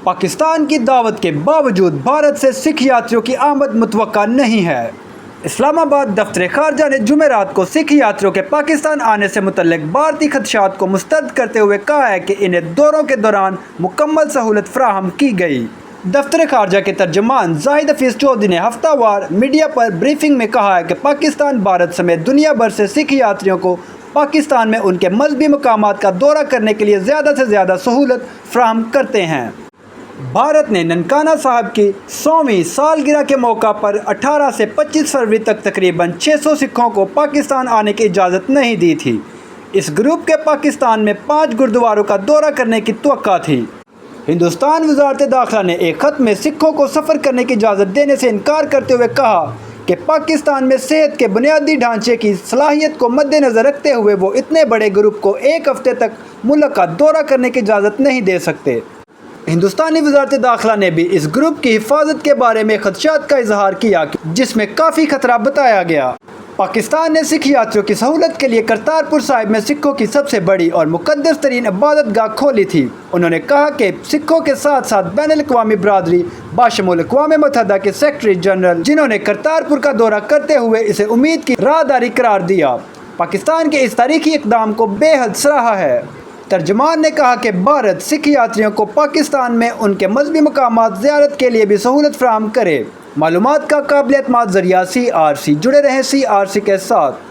پاکستان کی دعوت کے باوجود بھارت سے سکھ یاتریوں کی آمد متوقع نہیں ہے۔ اسلام آباد دفتر خارجہ نے جمعرات کو سکھ یاتریوں کے پاکستان آنے سے متعلق بھارتی خدشات کو مسترد کرتے ہوئے کہا ہے کہ انہیں دوروں کے دوران مکمل سہولت فراہم کی گئی۔ دفتر خارجہ کے ترجمان زاہد حفیظ چودھری نے ہفتہ وار میڈیا پر بریفنگ میں کہا ہے کہ پاکستان بھارت سمیت دنیا بھر سے سکھ یاتریوں کو پاکستان میں ان کے مذہبی مقامات کا دورہ کرنے کے لیے زیادہ سے زیادہ سہولت فراہم کرتے ہیں۔ بھارت نے ننکانہ صاحب کی 100ویں سالگرہ کے موقع پر 18 سے 25 فروری تک تقریباً 600 سکھوں کو پاکستان آنے کی اجازت نہیں دی تھی۔ اس گروپ کے پاکستان میں 5 گردواروں کا دورہ کرنے کی توقع تھی۔ ہندوستان وزارت داخلہ نے ایک خط میں سکھوں کو سفر کرنے کی اجازت دینے سے انکار کرتے ہوئے کہا کہ پاکستان میں صحت کے بنیادی ڈھانچے کی صلاحیت کو مد نظر رکھتے ہوئے وہ اتنے بڑے گروپ کو ایک ہفتے تک ملک کا دورہ کرنے کی اجازت نہیں دے سکتے۔ ہندوستانی وزارت داخلہ نے بھی اس گروپ کی حفاظت کے بارے میں خدشات کا اظہار کیا جس میں کافی خطرہ بتایا گیا۔ پاکستان نے سکھ یاتریوں کی سہولت کے لیے کرتارپور صاحب میں سکھوں کی سب سے بڑی اور مقدس ترین عبادت گاہ کھولی تھی۔ انہوں نے کہا کہ سکھوں کے ساتھ ساتھ بین الاقوامی برادری بشمول اقوام متحدہ کے سیکرٹری جنرل جنہوں نے کرتارپور کا دورہ کرتے ہوئے اسے امید کی راہداری قرار دیا، پاکستان کے اس تاریخی اقدام کو بے حد سراہا ہے۔ ترجمان نے کہا کہ بھارت سکھ یاتریوں کو پاکستان میں ان کے مذہبی مقامات زیارت کے لیے بھی سہولت فراہم کرے۔ معلومات کا قابل اعتماد ذریعہ CRC، جڑے رہیں CRC کے ساتھ۔